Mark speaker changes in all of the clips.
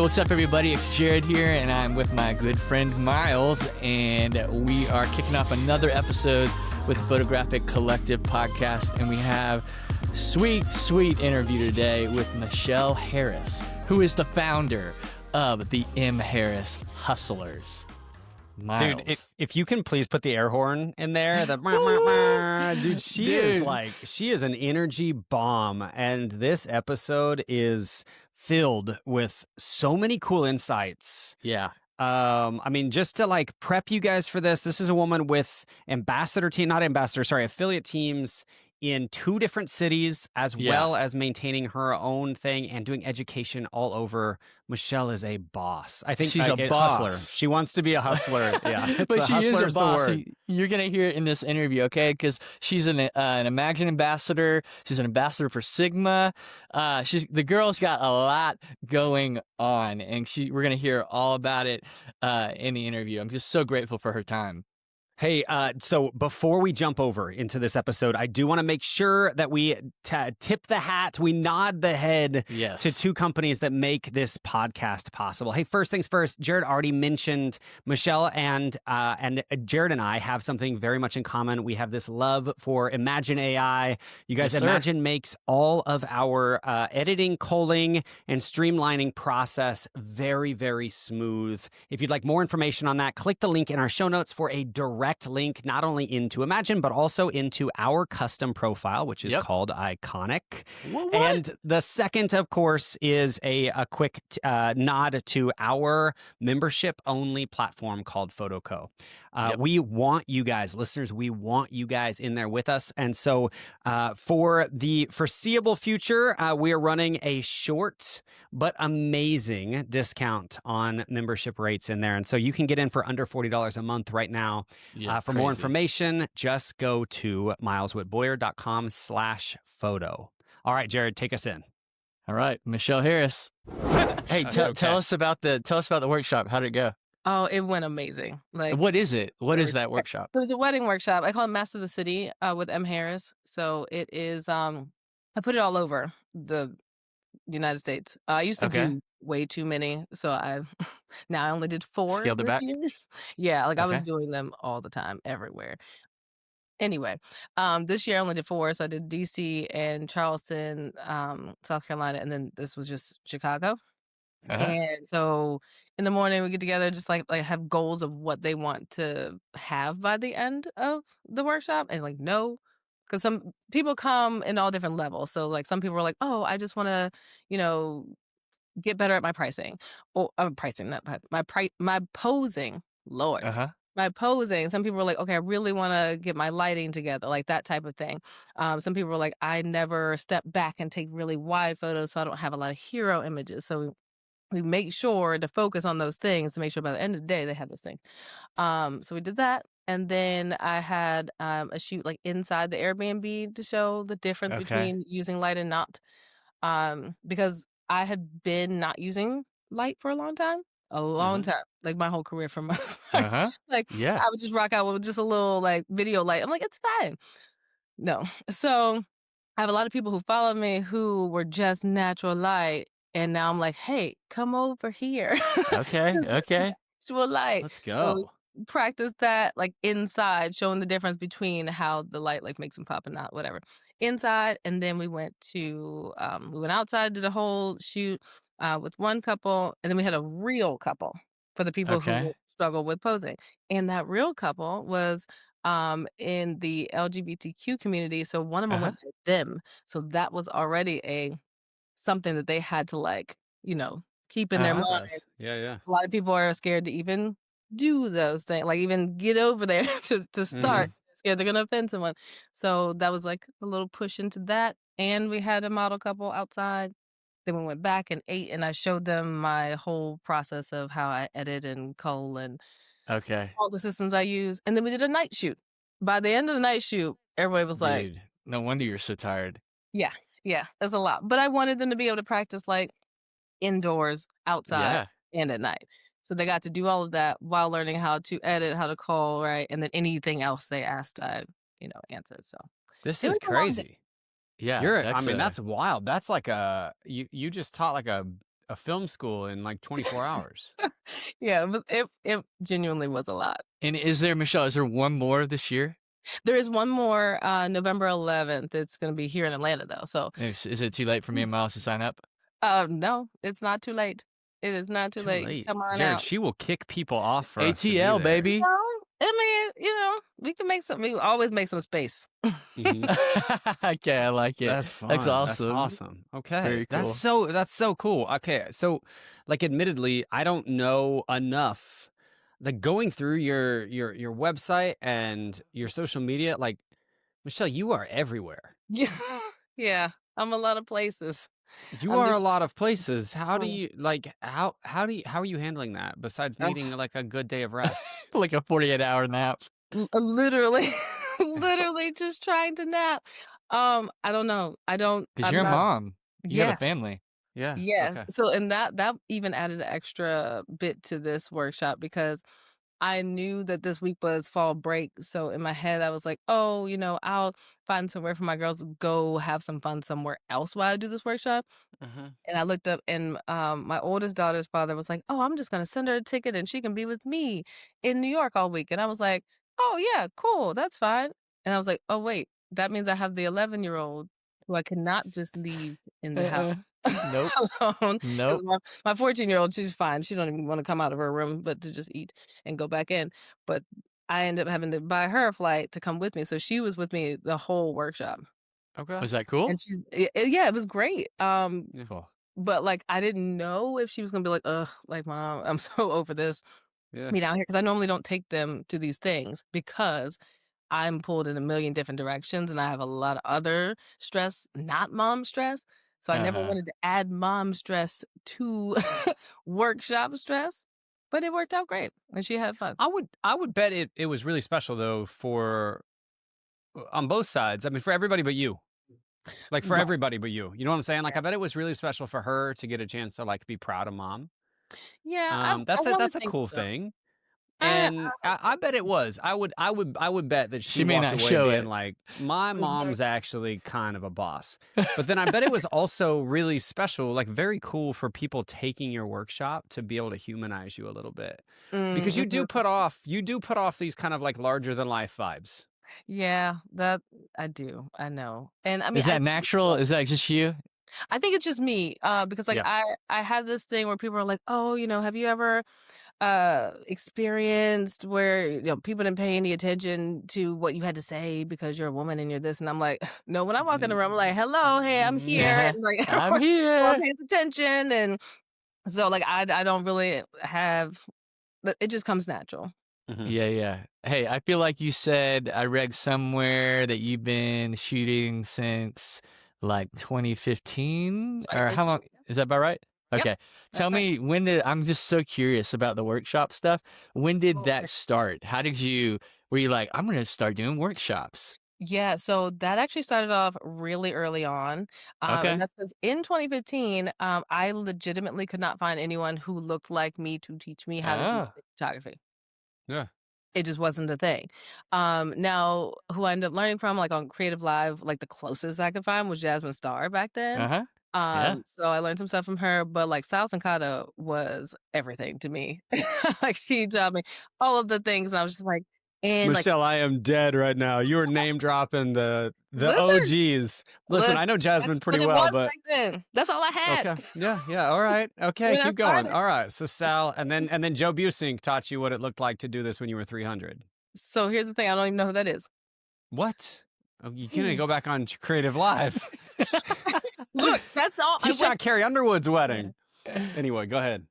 Speaker 1: what's up, everybody? It's Jared here, and I'm with my good friend Miles, and we are kicking off another episode with the Photographic Collective podcast, and we have sweet interview today with Michelle Harris, who is the founder of the M. Harris Hustlers. Miles.
Speaker 2: Dude, if you can please put the air horn in there, dude, she is an energy bomb, and this episode is filled with so many cool insights.
Speaker 1: Yeah.
Speaker 2: I mean, just to like prep you guys for this is a woman with affiliate teams in 2 different cities, as well as maintaining her own thing and doing education all over. Michelle is a boss. I think
Speaker 1: she's a boss.
Speaker 2: Hustler. She wants to be a hustler. Yeah,
Speaker 1: but she is a boss. You're going to hear it in this interview, okay? Because she's an Imagine ambassador. She's an ambassador for Sigma. The girl's got a lot going on, and we're going to hear all about it in the interview. I'm just so grateful for her time.
Speaker 2: Hey, so before we jump over into this episode, I do want to make sure that we tip the hat, we nod the head to 2 companies that make this podcast possible. Hey, first things first, Jared already mentioned Michelle and Jared and I have something very much in common. We have this love for Imagine AI. You guys, Imagine makes all of our editing, culling, and streamlining process very, very smooth. If you'd like more information on that, click the link in our show notes for a direct link not only into Imagine, but also into our custom profile, which is called Iconic. What? And the second, of course, is a quick nod to our membership-only platform called PHOTOCO. We want you guys, listeners, we want you guys in there with us. And so for the foreseeable future, we are running a short but amazing discount on membership rates in there. And so you can get in for under $40 a month right now. For more information, just go to mileswhitboyer.com/photo. All right, Jared, take us in.
Speaker 1: All right, Michelle Harris. Hey, tell us about the workshop. How did it go?
Speaker 3: Oh, it went amazing. Like,
Speaker 1: what is it? What is that workshop?
Speaker 3: It was a wedding workshop. I call it Master of the City with M. Harris. So it is. I put it all over the United States. I used to do way too many, so I only did 4.
Speaker 1: Scaled it back.
Speaker 3: Yeah, like I was doing them all the time, everywhere. Anyway, this year I only did 4, so I did DC and Charleston, South Carolina, and then this was just Chicago. And so in the morning we get together, just like have goals of what they want to have by the end of the workshop, and because some people come in all different levels. So like some people are like, oh, I just want to, get better at my pricing, or my posing. Lord, my posing. Some people are like, okay, I really want to get my lighting together, like that type of thing. Some people are like, I never step back and take really wide photos, so I don't have a lot of hero images. So we make sure to focus on those things to make sure by the end of the day they have those things. So we did that. And then I had a shoot like inside the Airbnb to show the difference between using light and not. Because I had been not using light for a long time, like my whole career for most part. I would just rock out with just a little like video light. I'm like, it's fine. No. So I have a lot of people who follow me who were just natural light. And now I'm like, hey, come over here.
Speaker 1: Okay.
Speaker 3: Natural light.
Speaker 1: Let's go.
Speaker 3: So practice that like inside, showing the difference between how the light like makes them pop and not, whatever. Inside, and then we went outside, did a whole shoot with one couple, and then we had a real couple for the people who struggle with posing. And that real couple was in the LGBTQ community, so one of them went to them. So that was already something that they had to keep in their mind.
Speaker 2: Yeah.
Speaker 3: A lot of people are scared to even do those things, like even get over there to start. Scared they're gonna offend someone. So that was like a little push into that. And we had a model couple outside. Then we went back and ate, and I showed them my whole process of how I edit and cull and all the systems I use. And then we did a night shoot. By the end of the night shoot, everybody was like,
Speaker 1: no wonder you're so tired.
Speaker 3: Yeah, that's a lot. But I wanted them to be able to practice like indoors, outside, and at night. So they got to do all of that while learning how to edit, how to call, right? And then anything else they asked, I, answered. So
Speaker 2: this is crazy.
Speaker 1: Yeah.
Speaker 2: That's wild. That's like you just taught like a a film school in like 24 hours.
Speaker 3: Yeah, but it genuinely was a lot.
Speaker 1: And is there, Michelle, is there one more this year?
Speaker 3: There is one more November 11th. It's going to be here in Atlanta, though. So
Speaker 1: Is it too late for me and Miles to sign up?
Speaker 3: no, it's not too late. It is not too late. Come on
Speaker 2: Jared,
Speaker 3: out.
Speaker 2: she will kick people off for us to
Speaker 1: ATL,
Speaker 2: be there.
Speaker 1: baby.
Speaker 3: No, I mean, we can make some. We always make some space.
Speaker 1: Okay, I like it.
Speaker 2: That's fun.
Speaker 1: That's awesome.
Speaker 2: That's awesome. Okay,
Speaker 1: Very cool.
Speaker 2: That's so cool. Okay, so like, admittedly, I don't know enough. Like, going through your website and your social media, like, Michelle, you are everywhere.
Speaker 3: Yeah, yeah. I'm a lot of places.
Speaker 2: You are a lot of places. How do you how are you handling that besides needing like a good day of rest?
Speaker 1: Like a 48-hour nap.
Speaker 3: Literally, literally just trying to nap. I don't know.
Speaker 1: Because you're a mom. You have a
Speaker 3: Yes.
Speaker 1: family.
Speaker 2: Yeah.
Speaker 3: Yes.
Speaker 2: Okay.
Speaker 3: So, and that even added an extra bit to this workshop because I knew that this week was fall break. So in my head, I was like, oh, I'll find somewhere for my girls to go have some fun somewhere else while I do this workshop. And I looked up, and my oldest daughter's father was like, oh, I'm just going to send her a ticket and she can be with me in New York all week. And I was like, oh, yeah, cool. That's fine. And I was like, oh, wait, that means I have the 11-year-old who I cannot just leave in the house.
Speaker 1: Nope.
Speaker 3: Alone.
Speaker 1: Nope.
Speaker 3: My 14-year-old, she's fine. She don't even want to come out of her room, but to just eat and go back in. But I ended up having to buy her a flight to come with me, so she was with me the whole workshop.
Speaker 1: Okay. Was that cool?
Speaker 3: And yeah, it was great.
Speaker 1: Cool.
Speaker 3: But like, I didn't know if she was gonna be like, ugh, like, Mom, I'm so over this.
Speaker 2: Yeah.
Speaker 3: Me down here, because I normally don't take them to these things because I'm pulled in a million different directions and I have a lot of other stress, not mom stress. So I never wanted to add mom stress to workshop stress, but it worked out great and she had fun.
Speaker 2: I would bet it was really special though for on both sides. I mean, for everybody but you. Like, for everybody but you. You know what I'm saying? Like, I bet it was really special for her to get a chance to like be proud of Mom.
Speaker 3: Yeah,
Speaker 2: That's a cool thing. And I bet it was. I would bet that she
Speaker 1: may
Speaker 2: walked
Speaker 1: not
Speaker 2: away
Speaker 1: show
Speaker 2: being
Speaker 1: it.
Speaker 2: like, my mom's actually kind of a boss. But then I bet it was also really special, like very cool for people taking your workshop to be able to humanize you a little bit. Because you do put off these kind of like larger than life vibes.
Speaker 3: Yeah, that I do. I know. And I mean,
Speaker 1: is that natural? Is that just you?
Speaker 3: I think it's just me. Because like, I had this thing where people are like, oh, have you ever experienced where people didn't pay any attention to what you had to say because you're a woman and you're this? And I'm like, no, when I walk in the room, I'm like, hello, hey, I'm here. And like,
Speaker 1: I'm here.
Speaker 3: I'm paying attention. And so like, I don't really have, it just comes natural.
Speaker 1: Yeah. Hey, I feel like you said, I read somewhere that you've been shooting since like 2015 or how long? Is that about right? Okay.
Speaker 3: Yep,
Speaker 1: Tell me, I'm just so curious about the workshop stuff. When did that start? Were you like, I'm going to start doing workshops?
Speaker 3: Yeah, so that actually started off really early on. And that's because in 2015, I legitimately could not find anyone who looked like me to teach me how to do photography.
Speaker 2: Yeah.
Speaker 3: It just wasn't a thing. Now, who I ended up learning from, like on Creative Live, like the closest I could find was Jasmine Starr back then. So I learned some stuff from her, but like Sal Sankata was everything to me. Like, he taught me all of the things, and I was just like, and
Speaker 2: Michelle, I am dead right now. You were name dropping the OGs. Listen, I know Jasmine pretty well, but
Speaker 3: back then. That's all I had.
Speaker 2: Okay. Yeah. All right. Okay. Keep going. All right. So Sal, and then Joe Busing taught you what it looked like to do this when you were 300.
Speaker 3: So here's the thing. I don't even know who that is.
Speaker 2: What? Oh, you can't go back on Creative Live.
Speaker 3: Look, that's all.
Speaker 2: He shot Carrie Underwood's wedding. Anyway, go ahead.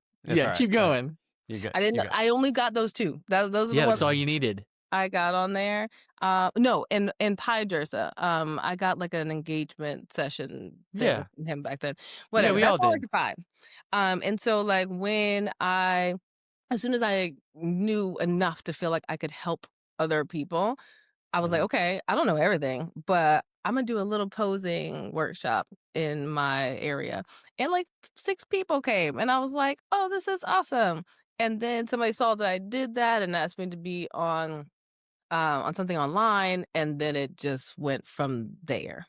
Speaker 1: Keep going.
Speaker 2: You're good.
Speaker 3: I didn't. I only got those two. Those are the ones.
Speaker 1: That's all you needed.
Speaker 3: I got on there. No, in Pi Jersa, I got like an engagement session thing with him back then. Whatever.
Speaker 1: Yeah, we
Speaker 3: that's
Speaker 1: all
Speaker 3: I could find. And so like as soon as I knew enough to feel like I could help other people, I was like, okay, I don't know everything, but I'm gonna do a little posing workshop in my area. And like 6 people came, and I was like, oh, this is awesome. And then somebody saw that I did that and asked me to be on something online, and then it just went from there.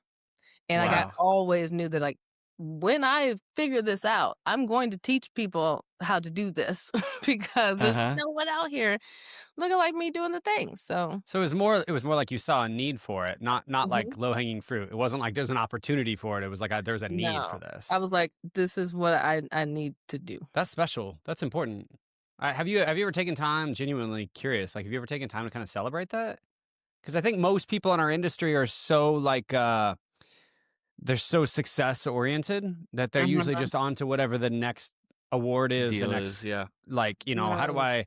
Speaker 3: And I always knew that like when I figure this out, I'm going to teach people how to do this because there's no one out here looking like me doing the thing. So
Speaker 2: it was more like you saw a need for it, not like low hanging fruit. It wasn't like there's an opportunity for it. It was like there's a need for this.
Speaker 3: I was like, this is what I need to do.
Speaker 2: That's special. That's important. Have you ever taken time? Genuinely curious. Like, have you ever taken time to kind of celebrate that? Because I think most people in our industry are so like they're so success oriented that they're usually just on to whatever the next award is,
Speaker 1: deal
Speaker 2: the next
Speaker 1: is,
Speaker 2: like, you know, how do I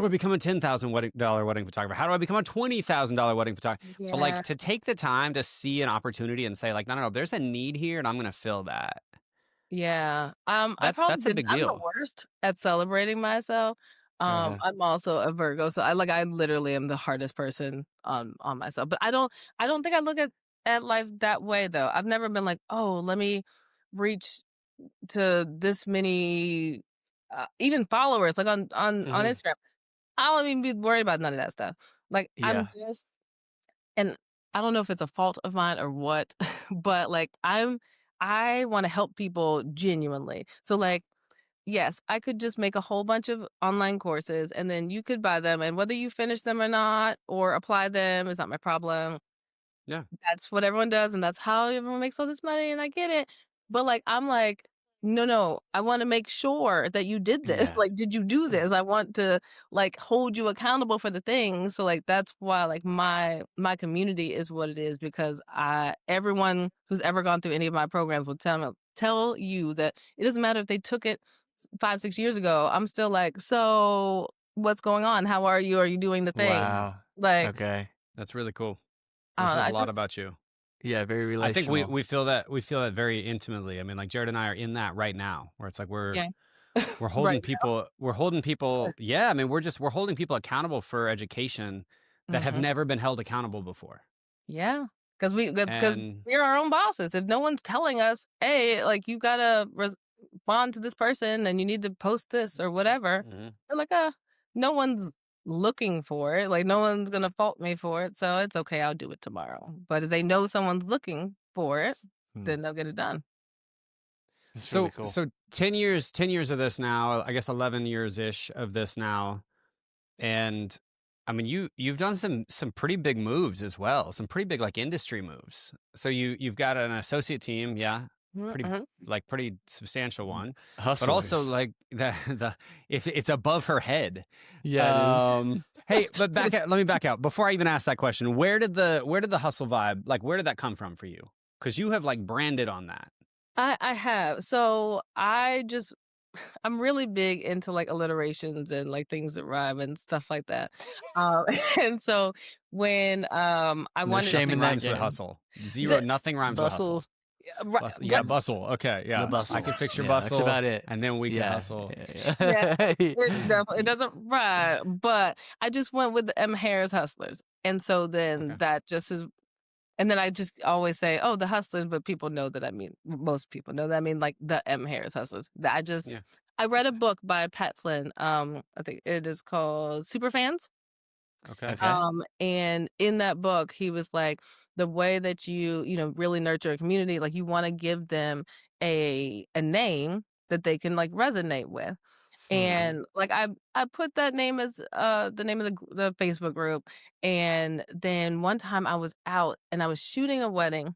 Speaker 2: become a $10,000 wedding photographer? How do I become a $20,000 wedding photographer? But like to take the time to see an opportunity and say like, no, there's a need here and I'm going to fill that.
Speaker 3: Yeah. I probably
Speaker 2: that's a big
Speaker 3: I'm the
Speaker 2: deal.
Speaker 3: worst at celebrating myself. I'm also a Virgo, so I literally am the hardest person on myself. But I don't think I look at life that way though. I've never been like, oh, let me reach to this many even followers like on Instagram. I don't even be worried about none of that stuff. Like I'm just, and I don't know if it's a fault of mine or what, but like I want to help people genuinely. So like, yes, I could just make a whole bunch of online courses and then you could buy them, and whether you finish them or not or apply them is not my problem.
Speaker 2: Yeah.
Speaker 3: That's what everyone does, and that's how everyone makes all this money, and I get it. But, like, I'm like, "No, I wanna make sure that you did this.
Speaker 1: Yeah.
Speaker 3: Like, did you do this? I want to, like, hold you accountable for the thing." So, like, that's why, like, my community is what it is because everyone who's ever gone through any of my programs will tell you that it doesn't matter if they took it 5, 6 years ago. I'm still like, "So, what's going on? How are you? Are you doing the thing?"
Speaker 1: Wow.
Speaker 3: Like,
Speaker 1: Okay.
Speaker 2: That's really cool.
Speaker 3: I
Speaker 2: This
Speaker 3: don't know,
Speaker 2: is
Speaker 3: I
Speaker 2: a lot
Speaker 3: just
Speaker 2: about you.
Speaker 1: Yeah, very relational.
Speaker 2: I think we feel that very intimately. I mean, like Jared and I are in that right now, where it's like we're holding
Speaker 3: Right
Speaker 2: people. We're holding people. Yeah, I mean, we're holding people accountable for education that have never been held accountable before.
Speaker 3: Yeah, because
Speaker 2: And
Speaker 3: we're our own bosses. If no one's telling us, "Hey, like, you gotta respond to this person and you need to post this or whatever," we're like, no one's looking for it. Like, no one's gonna fault me for it, so it's okay, I'll do it tomorrow." But if they know someone's looking for it, then they'll get it done.
Speaker 1: That's really cool.
Speaker 2: So 10 years of this now. I guess 11 years ish of this now. And I mean, you've done some pretty big moves as well, some pretty big like industry moves. So you've got an associate team, pretty substantial one,
Speaker 1: Hustlers.
Speaker 2: but also like the if it's above her head.
Speaker 1: Yeah, it is.
Speaker 2: Hey, but let me back out before I even ask that question. Where did the hustle vibe, like where did that come from for you? Because you have like branded on that.
Speaker 3: I have. So I'm really big into like alliterations and like things that rhyme and stuff like that. Um, and so when I wanted
Speaker 1: shame in that
Speaker 2: rhymes with
Speaker 1: game.
Speaker 2: hustle. Nothing rhymes with hustle.
Speaker 3: Yeah,
Speaker 2: bustle. Okay, yeah.
Speaker 1: The bustle.
Speaker 2: I can picture
Speaker 1: Yeah,
Speaker 2: bustle.
Speaker 1: that's about it.
Speaker 2: And then we can hustle.
Speaker 3: Yeah, it doesn't rhyme, but I just went with the M. Harris Hustlers. And so then that just is, and then I just always say, "Oh, the Hustlers," but people know that I mean, most people know that I mean like the M. Harris Hustlers. I read a book by Pat Flynn. I think it is called Superfans.
Speaker 2: Okay.
Speaker 3: And in that book, he was like, the way that you really nurture a community, like you want to give them a name that they can like resonate with. And like I put that name as the name of the Facebook group. And then one time I was out and I was shooting a wedding.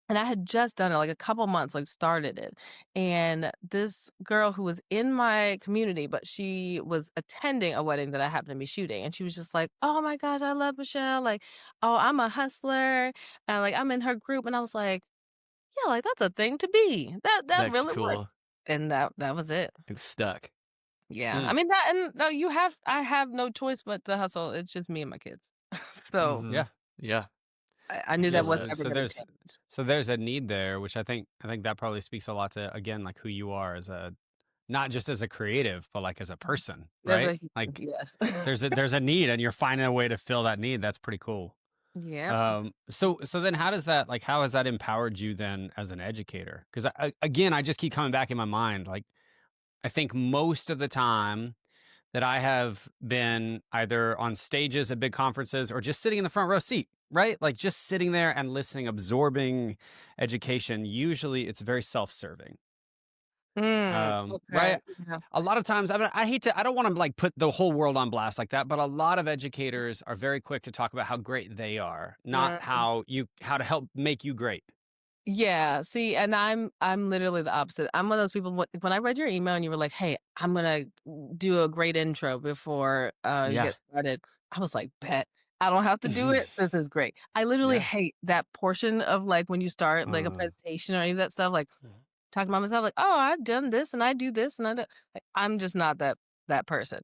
Speaker 3: And I had just done it like a couple months, like started it. And this girl who was in my community, but she was attending a wedding that I happened to be shooting. And she was just like, "Oh my gosh, I love Michelle. Like, oh, I'm a hustler. And like I'm in her group." And I was like, "Yeah, like that's a thing to be. That
Speaker 1: That's
Speaker 3: really
Speaker 1: cool.
Speaker 3: works." And that was it.
Speaker 1: It's stuck.
Speaker 3: Yeah. I mean no, I have no choice but to hustle. It's just me and my kids. So
Speaker 2: yeah.
Speaker 3: I knew that wasn't ever gonna change.
Speaker 2: So there's a need there, which I think that probably speaks a lot to, again, like who you are as not just as a creative, but like as a person, right? Like
Speaker 3: yes.
Speaker 2: there's a need and you're finding a way to fill that need. That's pretty cool.
Speaker 3: Yeah.
Speaker 2: So then how has that empowered you then as an educator? Because again, I just keep coming back in my mind. Like, I think most of the time that I have been either on stages at big conferences or just sitting in the front row seat, right? Like just sitting there and listening, absorbing education. Usually it's very self-serving.
Speaker 3: Okay.
Speaker 2: Right?
Speaker 3: Yeah.
Speaker 2: A lot of times, I don't want to like put the whole world on blast like that, but a lot of educators are very quick to talk about how great they are, not how to help make you great.
Speaker 3: Yeah, see, and I'm literally the opposite. I'm one of those people when I read your email and you were like, "Hey, I'm gonna do a great intro before you
Speaker 1: Yeah.
Speaker 3: get started." I was like, "Bet. I don't have to do it. This is great." I literally
Speaker 2: Yeah.
Speaker 3: hate that portion of like when you start like a presentation or any of that stuff, like talking about myself, like, "Oh, I've done this and I do this and I do." Like, I'm just not that person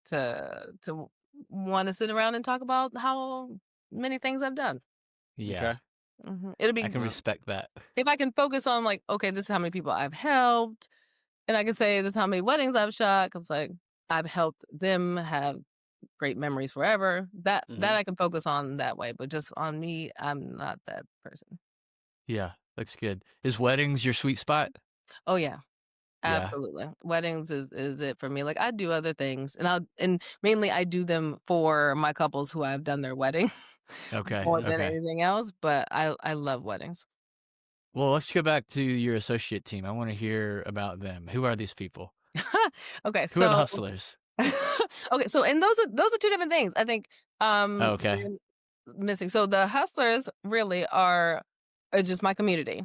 Speaker 3: to want to sit around and talk about how many things I've done.
Speaker 1: Yeah.
Speaker 2: Okay.
Speaker 3: It'll
Speaker 1: I
Speaker 3: be
Speaker 1: can respect that.
Speaker 3: if I can focus on like, okay, this is how many people I've helped, and I can say this is how many weddings I've shot, because like I've helped them have great memories forever. That I can focus on that way, but just on me, I'm not that person.
Speaker 1: Yeah. Looks good. Is weddings your sweet spot?
Speaker 3: Oh yeah,
Speaker 1: Yeah.
Speaker 3: absolutely. Weddings is it for me. Like I do other things, and mainly I do them for my couples who I've done their wedding
Speaker 1: Okay.
Speaker 3: more than
Speaker 1: Okay.
Speaker 3: anything else. But I love weddings.
Speaker 1: Well, let's go back to your associate team. I want to hear about them. Who are these people?
Speaker 3: Okay,
Speaker 1: Who are the
Speaker 3: so
Speaker 1: hustlers?
Speaker 3: okay, so and those are two different things. I think
Speaker 1: Okay.
Speaker 3: you're missing. So the hustlers really are just my community.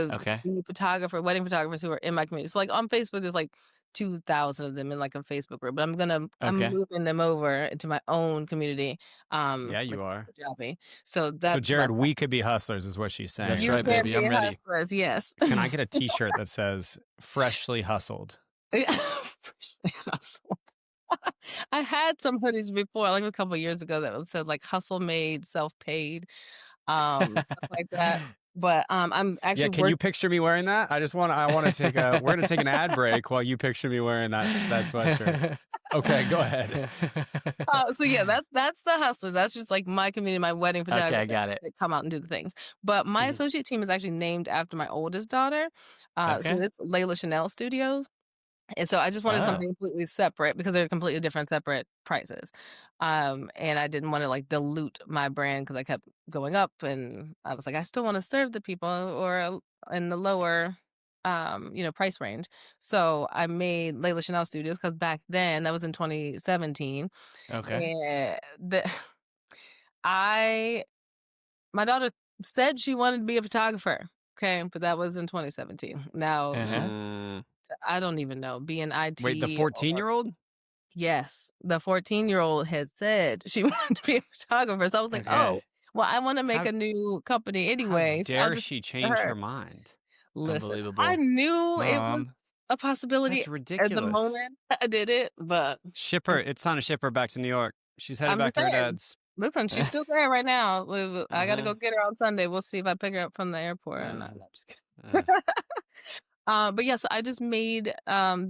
Speaker 1: Okay.
Speaker 3: The wedding photographers who are in my community. So like on Facebook, there's like 2,000 of them in like a Facebook group. But I'm
Speaker 1: Okay.
Speaker 3: moving them over into my own community.
Speaker 2: Yeah,
Speaker 3: Like
Speaker 2: you are.
Speaker 3: Kajabi. So
Speaker 2: So,
Speaker 3: that's my
Speaker 2: Jared, we could be hustlers, is what she's
Speaker 1: That's
Speaker 2: saying.
Speaker 3: you
Speaker 1: right,
Speaker 3: can
Speaker 1: baby.
Speaker 3: be
Speaker 1: I'm ready.
Speaker 3: hustlers, yes.
Speaker 2: Can I get a T-shirt that says "Freshly Hustled"?
Speaker 3: Hustled. I had some hoodies before, like a couple years ago, that said like "hustle made, self paid," stuff like that. But I'm
Speaker 2: Yeah,
Speaker 3: actually
Speaker 2: can you
Speaker 3: working.
Speaker 2: picture me wearing that? I want to take a. We're gonna take an ad break while you picture me wearing that sweatshirt. Okay, go ahead.
Speaker 3: So yeah, that's the hustlers. That's just like my community, my wedding
Speaker 1: Okay, I
Speaker 3: photographers
Speaker 1: got it.
Speaker 3: that come out and do the things. But my
Speaker 2: Mhm.
Speaker 3: associate team is actually named after my oldest daughter. So
Speaker 1: Okay.
Speaker 3: it's Laila Chanel Studios. And so I just wanted
Speaker 1: Oh,
Speaker 3: something completely separate because they're completely different separate prices. And I didn't want to like dilute my brand because I kept going up and I was like, I still want to serve the people or in the lower price range. So I made Layla Chanel Studios because back then that was in 2017.
Speaker 1: okay.
Speaker 3: And I my daughter said she wanted to be a photographer. Okay, but that was in 2017. Now
Speaker 1: Uh-huh.
Speaker 3: I don't even know, be in
Speaker 2: Wait, the
Speaker 3: IT.
Speaker 2: 14-year-old?
Speaker 3: Yes, the 14-year-old had said she wanted to be a photographer, so I was like,
Speaker 1: Okay.
Speaker 3: "Oh, well, I wanna make
Speaker 2: How
Speaker 3: a new company
Speaker 2: how
Speaker 3: anyway, so I'll
Speaker 2: dare
Speaker 3: just
Speaker 2: she
Speaker 3: to
Speaker 2: change her
Speaker 3: her."
Speaker 2: mind?
Speaker 3: Listen, I
Speaker 1: Unbelievable.
Speaker 3: knew it was
Speaker 1: Mom.
Speaker 3: a possibility
Speaker 2: That's
Speaker 3: at the
Speaker 2: ridiculous.
Speaker 3: moment I did it, but
Speaker 2: Ship her.
Speaker 3: I'm
Speaker 2: It's time to ship her back to New York. She's headed
Speaker 3: I'm
Speaker 2: back
Speaker 3: just
Speaker 2: to her
Speaker 3: saying,
Speaker 2: dad's.
Speaker 3: listen, she's still there right now. I gotta
Speaker 2: Uh-huh.
Speaker 3: go get her on Sunday. We'll see if I pick her up from the airport or
Speaker 2: Uh,
Speaker 3: not. No, I'm just
Speaker 2: uh,
Speaker 3: kidding. But yeah, so I just made, them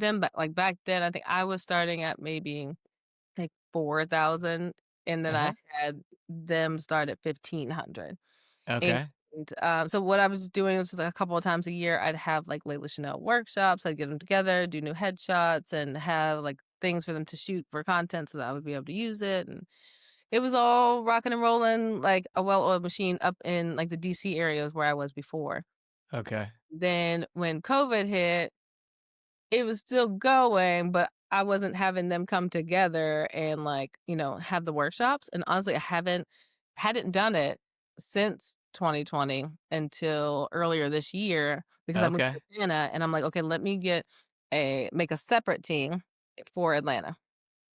Speaker 3: back then, I think I was starting at maybe like 4,000, and then I
Speaker 2: uh-huh.
Speaker 3: had them start at 1,500. And,
Speaker 1: Okay.
Speaker 3: so what I was doing was just like a couple of times a year, I'd have like Layla Chanel workshops. I'd get them together, do new headshots, and have like things for them to shoot for content so that I would be able to use it. And it was all rocking and rolling like a well-oiled machine up in like the DC areas where I was before.
Speaker 1: Okay.
Speaker 3: Then when COVID hit, it was still going, but I wasn't having them come together and, like, have the workshops, and honestly, I hadn't done it since 2020 until earlier this year because I moved to
Speaker 1: Okay.
Speaker 3: Atlanta, and I'm like, "Okay, let me make a separate team for Atlanta."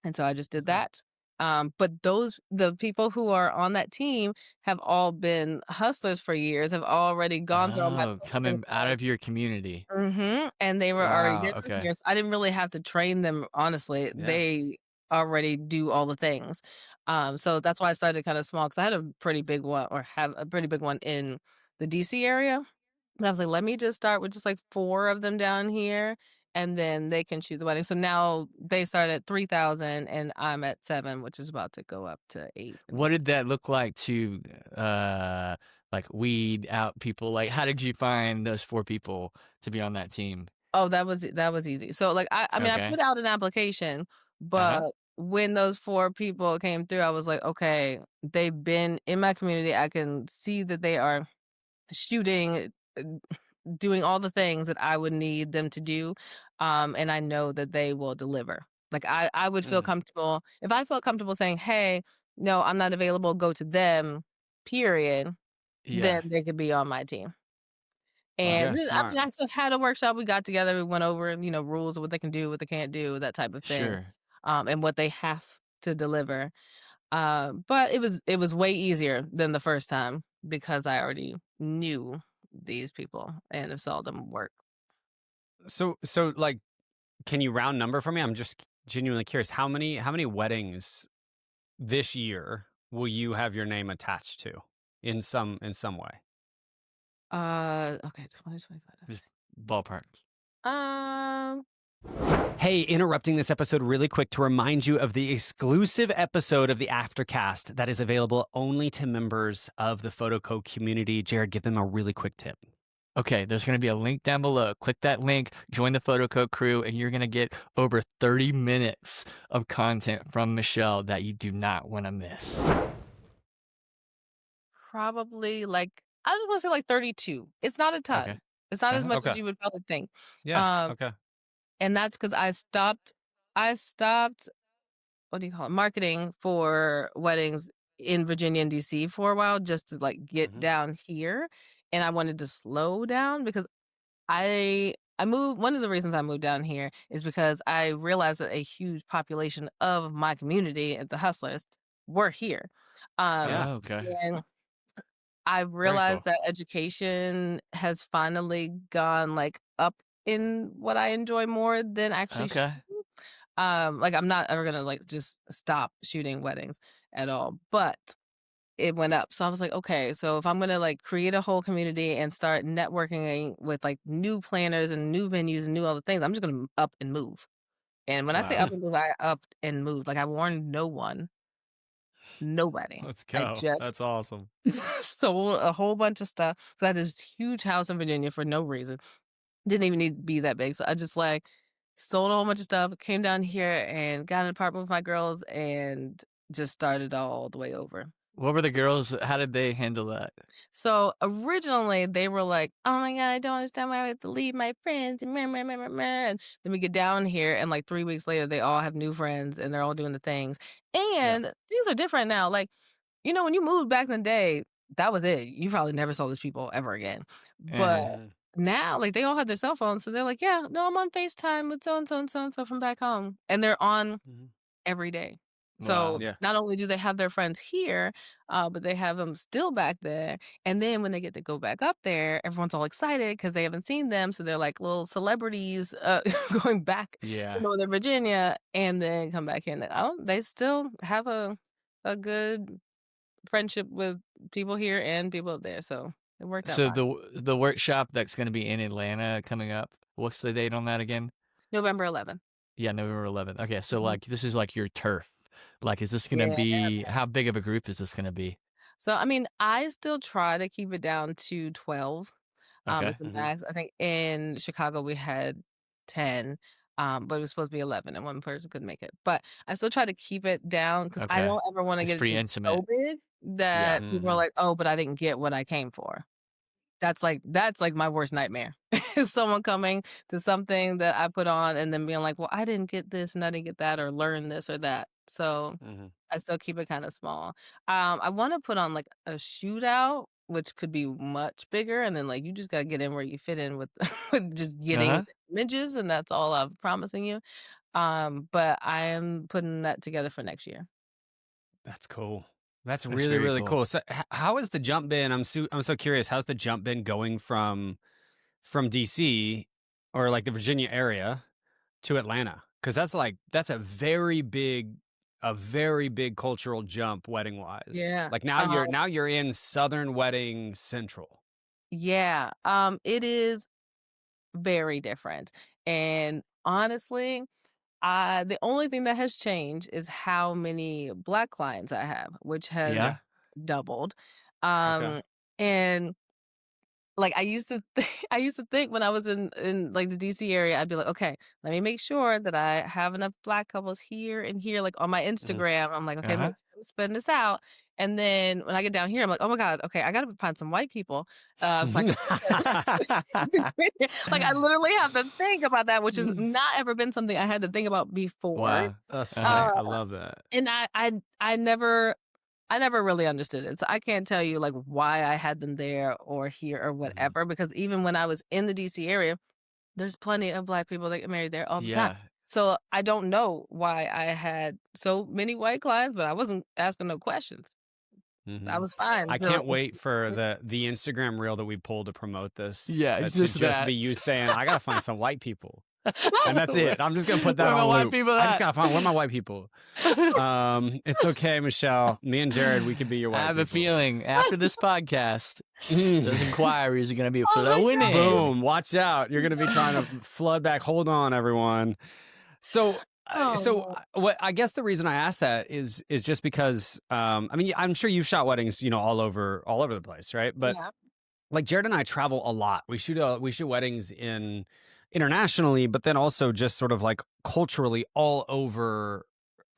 Speaker 3: And so I just did
Speaker 2: Okay.
Speaker 3: that. But the people who are on that team have all been hustlers for years, have already gone through all my
Speaker 1: Oh,
Speaker 3: posting
Speaker 1: coming out of your community.
Speaker 3: and they were already
Speaker 1: Wow.
Speaker 3: there for
Speaker 1: Okay.
Speaker 3: years. I didn't really have to train them, honestly.
Speaker 2: Yeah.
Speaker 3: They already do all the things. So that's why I started kinda small because I had a pretty big one or have a pretty big one in the DC area. And I was like, "Let me just start with just, like, 4 of them down here, and then they can choose the wedding." So now they start at 3,000 and I'm at 7, which is about to go up to 8 in
Speaker 1: What
Speaker 3: December.
Speaker 1: did that look like to like weed out people? Like how did you find those four people to be on that team?
Speaker 3: Oh, that was easy. So, like, I mean, I
Speaker 1: Okay.
Speaker 3: put out an application But when those 4 people came through, I was like, "Okay, they've been in my community. I can see that they are shooting, doing all the things that I would need them to do, and I know that they will deliver." Like, I would feel comfortable if I felt comfortable saying, "Hey, no, I'm not available, go to them, period," then
Speaker 1: Yeah.
Speaker 3: they could be on my team. And
Speaker 2: Yeah,
Speaker 3: then, I mean,
Speaker 2: smart.
Speaker 3: I still had a workshop, we got together, we went over, rules of what they can do, what they can't do, that type of thing,
Speaker 1: Sure.
Speaker 3: and what they have to deliver. But it was way easier than the first time because I already knew these people and have saw them work.
Speaker 2: So like, can you round number for me? I'm just genuinely curious. How many weddings this year will you have your name attached to in some way?
Speaker 3: Okay, 2025.
Speaker 1: Just ballpark.
Speaker 3: Um,
Speaker 2: Hey, interrupting this episode really quick to remind you of the exclusive episode of the Aftercast that is available only to members of the PHOTOCO community. Jared, give them a really quick tip.
Speaker 1: Okay, there's going to be a link down below. Click that link, join the PHOTOCO crew, and you're going to get over 30 minutes of content from Michelle that you do not want to miss.
Speaker 3: probably like I just want to say like 32. It's not a
Speaker 1: Okay.
Speaker 3: ton. It's not as much
Speaker 2: Okay.
Speaker 3: as you would probably think.
Speaker 2: Yeah.
Speaker 3: Um,
Speaker 2: Okay.
Speaker 3: and that's because I stopped what do you call it? Marketing for weddings in Virginia and DC for a while just to like get
Speaker 2: hmm
Speaker 3: down here. And I wanted to slow down because I moved one of the reasons I moved down here is because I realized that a huge population of my community at the hustlers were here. Um
Speaker 2: Yeah.
Speaker 1: Okay.
Speaker 3: and I
Speaker 2: Very
Speaker 3: realized
Speaker 2: cool.
Speaker 3: that education has finally gone like up in what I enjoy more than actually
Speaker 1: Okay.
Speaker 3: like I'm not ever gonna like just stop shooting weddings at all, but it went up. So I was like, okay, so if I'm gonna like create a whole community and start networking with like new planners and new venues and new other things, I'm just gonna up and move. And when I say
Speaker 2: Wow.
Speaker 3: up and move, I up and moved. Like I warned no one, nobody.
Speaker 2: Let's
Speaker 3: I
Speaker 2: go. That's
Speaker 3: just
Speaker 2: awesome.
Speaker 3: sold a whole bunch of stuff. So I had this huge house in Virginia for no reason. Didn't even need to be that big. So I just like sold a whole bunch of stuff, came down here and got an apartment with my girls and just started all the way over.
Speaker 1: What were the girls? How did they handle that?
Speaker 3: So originally they were like, "Oh my god, I don't understand why I have to leave my friends." And, meh, meh, meh, meh, meh. And then we get down here, and like 3 weeks later, they all have new friends, and they're all doing the things.
Speaker 2: Yeah.
Speaker 3: And things are different now. Like when you moved back in the day, that was it. You probably never saw those people ever again. But
Speaker 1: Uh-huh.
Speaker 2: hmm
Speaker 3: now, like they all have their cell phones, so they're like, "Yeah, no, I'm on FaceTime with so and so and so and so from back home," and they're on
Speaker 2: hmm
Speaker 3: every day. So
Speaker 1: Wow.
Speaker 2: Yeah.
Speaker 3: not only do they have their friends here, but they have them still back there. And then when they get to go back up there, everyone's all excited because they haven't seen them. So they're like little celebrities going back to
Speaker 1: Yeah.
Speaker 3: Northern Virginia and then come back here. And they still have a good friendship with people here and people up there. So it worked out
Speaker 1: So
Speaker 3: fine.
Speaker 1: the workshop that's going to be in Atlanta coming up. What's the date on that again?
Speaker 3: November 11th.
Speaker 1: Yeah, November 11th. Okay, so
Speaker 3: Mhm.
Speaker 1: like this is like your turf. Like, is this going to
Speaker 3: Yeah.
Speaker 1: be how big of a group is this going to be?
Speaker 3: So, I mean, I still try to keep it down to 12,
Speaker 1: Okay.
Speaker 3: is the
Speaker 2: hmm
Speaker 3: max. I think in Chicago we had 10, but it was supposed to be 11 and one person couldn't make it. But I still try to keep it down because I
Speaker 1: Okay.
Speaker 3: don't ever want to
Speaker 1: It's
Speaker 3: get it
Speaker 1: pretty
Speaker 3: to be so
Speaker 1: intimate.
Speaker 3: big
Speaker 1: Yeah.
Speaker 3: that people are
Speaker 2: hmm
Speaker 3: like, "Oh, but I didn't get what I came for." That's like my worst nightmare. Is someone coming to something that I put on and then being like, "Well, I didn't get this and I didn't get that or learn this or that." So
Speaker 2: hmm
Speaker 3: I still keep it kinda small. I wanna put on, like, a shootout, which could be much bigger, and then, like, you just gotta get in where you fit in with with just getting
Speaker 1: Uh-huh.
Speaker 3: images, and that's all I'm promising you. But I am putting that together for next year.
Speaker 2: That's cool. That's
Speaker 1: That's
Speaker 2: really,
Speaker 1: very
Speaker 2: really
Speaker 1: cool.
Speaker 2: cool. So, how has the jump been? I'm so curious. How's the jump been going from DC or like the Virginia area to Atlanta? Because that's a very big cultural jump wedding wise.
Speaker 3: Yeah.
Speaker 2: Like now you're in Southern Wedding Central.
Speaker 3: Yeah, it is very different, and honestly, the only thing that has changed is how many Black clients I have, which has
Speaker 2: Yeah.
Speaker 1: Yeah.
Speaker 3: doubled.
Speaker 2: Okay.
Speaker 3: Um, and like I used to I used to think when I was in like the DC area, I'd be like, okay, let me make sure that I have enough black couples here and here. Like on my Instagram, I'm like, okay, make
Speaker 1: Uh-huh.
Speaker 3: sure I'm spreading this out. And then when I get down here, I'm like, oh my God, okay, I gotta find some white people. So I can like I literally have to think about that, which has not ever been something I had to think about before.
Speaker 1: Wow.
Speaker 2: That's funny. I love that.
Speaker 3: And I never really understood it. So I can't tell you like why I had them there or here or whatever, because even when I was in the DC area, there's plenty of black people that get married there all the time. So I don't know why I had so many white clients, but I wasn't asking no questions. I was fine.
Speaker 2: I can't wait for the Instagram reel that we pull to promote this.
Speaker 1: Yeah,
Speaker 2: to just be you saying, I gotta find some white people. And that's it. I'm just gonna put that on loop. I just gotta find where are my white people. It's okay, Michelle. Me and Jared, we could be your white people.
Speaker 1: I have a feeling after this podcast, those inquiries are gonna be flowing in.
Speaker 2: Boom! Watch out! You're gonna be trying to flood back. Hold on, everyone. So what I guess the reason I asked that is just because I mean I'm sure you've shot weddings, all over the place, right? But like Jared and I travel a lot. We shoot weddings internationally, but then also just sort of like culturally all over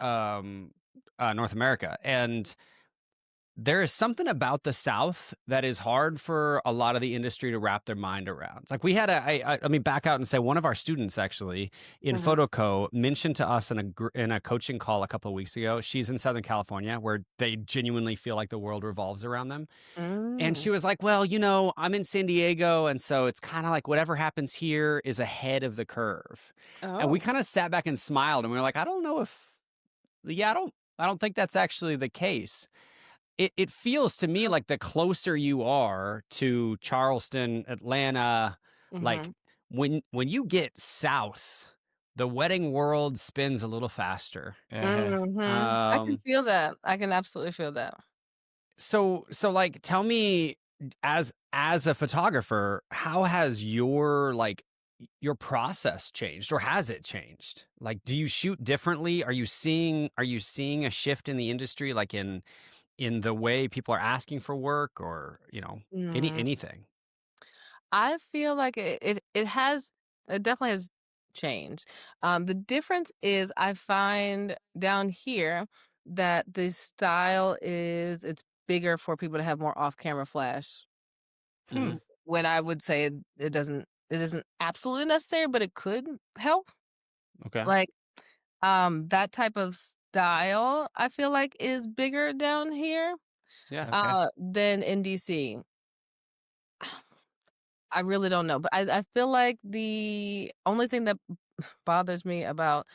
Speaker 2: North America. And there is something about the South that is hard for a lot of the industry to wrap their mind around. It's like we had let me back out and say one of our students actually in PHOTOCO mentioned to us in a coaching call a couple of weeks ago. She's in Southern California where they genuinely feel like the world revolves around them. And she was like, well, I'm in San Diego. And so it's kind of like whatever happens here is ahead of the curve. And we kind of sat back and smiled and we were like, I don't know I don't think that's actually the case. It feels to me like the closer you are to Charleston, Atlanta, like when you get south, the wedding world spins a little faster.
Speaker 3: I can feel that. I can absolutely feel that.
Speaker 2: So like tell me as a photographer, how has your process changed, or has it changed? Like, do you shoot differently? Are you seeing a shift in the industry, like in the way people are asking for work, or anything?
Speaker 3: I feel like it definitely has changed. The difference is I find down here that the style it's bigger for people to have more off-camera flash. When I would say it isn't absolutely necessary, but it could help.
Speaker 2: Okay.
Speaker 3: Like that type of style I feel like is bigger down here than in DC. I really don't know, but I feel like the only thing that bothers me about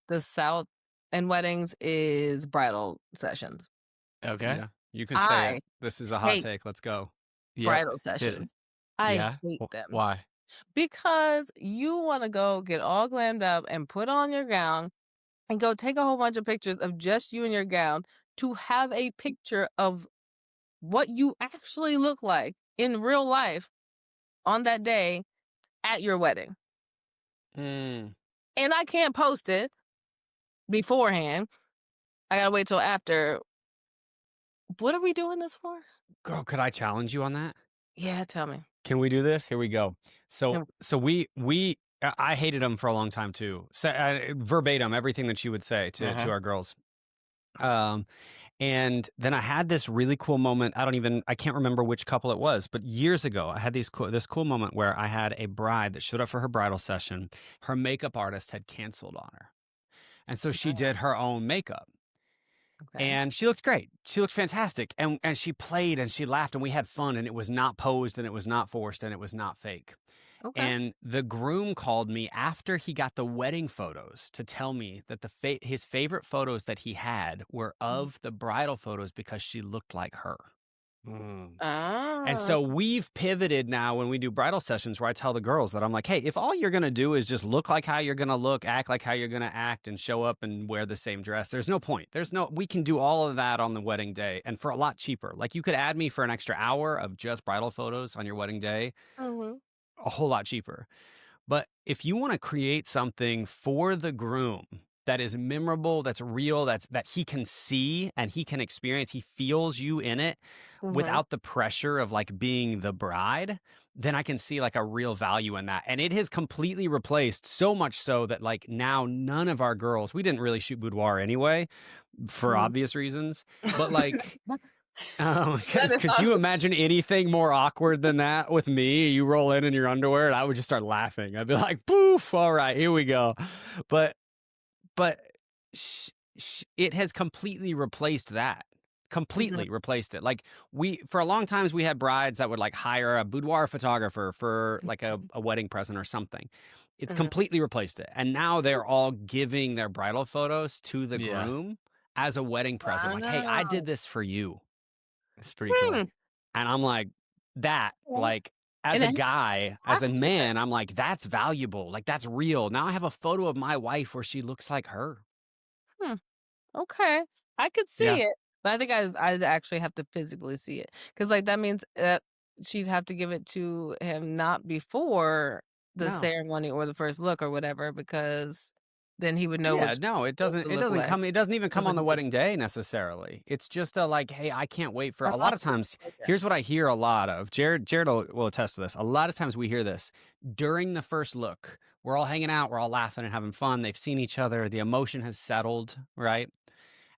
Speaker 3: the South and weddings is bridal sessions.
Speaker 1: Okay.
Speaker 2: Yeah, you can say it. This is a hot take. Let's go.
Speaker 3: Bridal sessions. I hate them.
Speaker 1: Why?
Speaker 3: Because you want to go get all glammed up and put on your gown and go take a whole bunch of pictures of just you and your gown to have a picture of what you actually look like in real life on that day at your wedding. And I can't post it beforehand. I gotta wait till after. What are we doing this for?
Speaker 2: Girl, could I challenge you on that?
Speaker 3: Yeah, tell me.
Speaker 2: Can we do this? Here we go. So I hated them for a long time too. So, verbatim, everything that she would say to our girls. And then I had this really cool moment. I can't remember which couple it was, but years ago, I had this cool moment where I had a bride that showed up for her bridal session. Her makeup artist had canceled on her. And so she did her own makeup. And she looked great. She looked fantastic. And she played and she laughed and we had fun, and it was not posed and it was not forced and it was not fake. And the groom called me after he got the wedding photos to tell me that his favorite photos that he had were of the bridal photos because she looked like her. And so we've pivoted now when we do bridal sessions where I tell the girls that I'm like, hey, if all you're going to do is just look like how you're going to look, act like how you're going to act, and show up and wear the same dress, there's no point. We can do all of that on the wedding day and for a lot cheaper. Like you could add me for an extra hour of just bridal photos on your wedding day, a whole lot cheaper. But if you want to create something for the groom that is memorable, that's real, that he can see and he can experience, he feels you in it without the pressure of like being the bride, then I can see like a real value in that. And it has completely replaced, so much so that like now none of our girls, we didn't really shoot boudoir anyway for obvious reasons, but like could you imagine anything more awkward than that with me? You roll in your underwear and I would just start laughing. I'd be like, poof, all right, here we go. But it has completely replaced that. Completely replaced it. Like for a long times we had brides that would like hire a boudoir photographer for like a wedding present or something. It's completely replaced it. And now they're all giving their bridal photos to the groom as a wedding present. Like, hey, I did this for you.
Speaker 1: It's pretty cool.
Speaker 2: And I'm like, like, as a guy, as a man, I'm like, that's valuable. Like, that's real. Now I have a photo of my wife where she looks like her.
Speaker 3: Okay. I could see it, but I think I'd actually have to physically see it. Because, like, that means she'd have to give it to him not before the ceremony or the first look or whatever, because then he would know
Speaker 2: it doesn't come, it doesn't even come on the wedding day necessarily. It's just a like, hey, I can't wait for a lot of times. Here's what I hear a lot of. Jared will attest to this. A lot of times we hear this during the first look. We're all hanging out, we're all laughing and having fun. They've seen each other, the emotion has settled, right?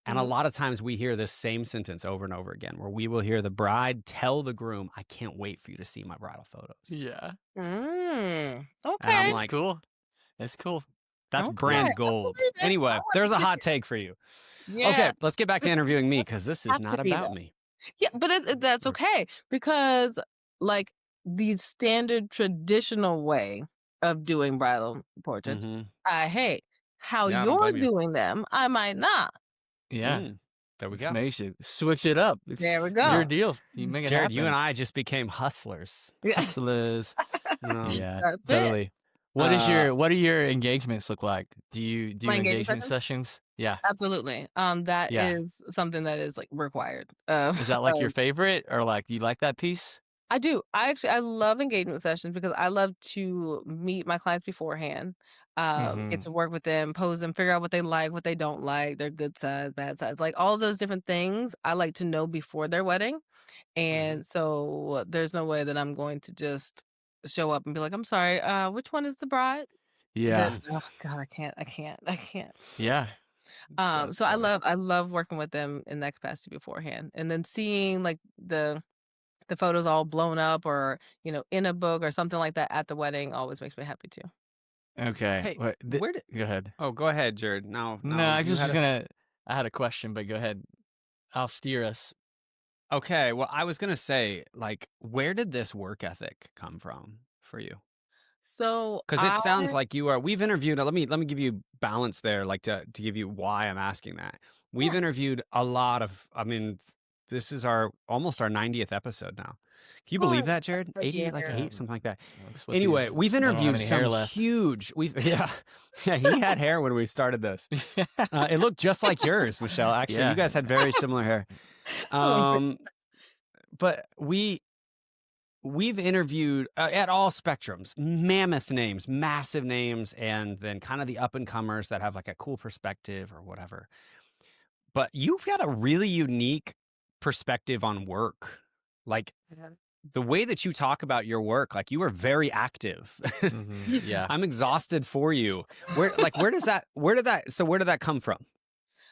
Speaker 2: And a lot of times we hear this same sentence over and over again, where we will hear the bride tell the groom, I can't wait for you to see my bridal photos.
Speaker 1: Yeah.
Speaker 3: Okay.
Speaker 1: And I'm like, cool. It's cool.
Speaker 2: That's brand gold. Anyway, there's a hot take for you.
Speaker 3: Yeah.
Speaker 2: Okay, let's get back to interviewing me, because this is not about me.
Speaker 3: Yeah, but that's okay, because like the standard traditional way of doing bridal portraits, I hate. How you're doing them, I might not.
Speaker 1: Yeah.
Speaker 2: There we go.
Speaker 1: Makes you switch it up.
Speaker 3: There we go.
Speaker 1: Your deal. You make it
Speaker 2: Jared,
Speaker 1: happen.
Speaker 2: you and I just became hustlers.
Speaker 1: Hustlers. Yeah,
Speaker 3: that's
Speaker 1: totally. It. What do your engagements look like? Do you do
Speaker 3: My
Speaker 1: engagement sessions? Yeah.
Speaker 3: Absolutely. That is something that is like required.
Speaker 1: Is that like your favorite, or like do you like that piece?
Speaker 3: I do. I love engagement sessions because I love to meet my clients beforehand, get to work with them, pose them, figure out what they like, what they don't like, their good sides, bad sides, like all of those different things I like to know before their wedding. And so there's no way that I'm going to just show up and be like, I'm sorry, which one is the bride?
Speaker 1: Yeah.
Speaker 3: Oh God, I can't.
Speaker 1: Yeah.
Speaker 3: So I love working with them in that capacity beforehand. And then seeing like the photos all blown up or, in a book or something like that at the wedding always makes me happy too.
Speaker 1: Okay.
Speaker 2: Hey,
Speaker 1: go ahead.
Speaker 2: Oh, go ahead, Jared. No,
Speaker 1: I had a question, but go ahead. I'll steer us.
Speaker 2: Okay. Well, I was going to say, like, where did this work ethic come from for you?
Speaker 3: So,
Speaker 2: because it sounds like we've interviewed, let me give you balance there, like to give you why I'm asking that. We've interviewed a lot of, this is almost our 90th episode now. Can you believe that, Jared? 80, like 8, something like that. Anyway, we've interviewed some huge, he had hair when we started this. It looked just like yours, Michelle. Actually, you guys had very similar hair. But we've interviewed at all spectrums, mammoth names, massive names, and then kind of the up-and-comers that have like a cool perspective or whatever. But you've got a really unique perspective on work. Like the way that you talk about your work, like you are very active.
Speaker 1: Yeah.
Speaker 2: I'm exhausted for you. Where did that come from?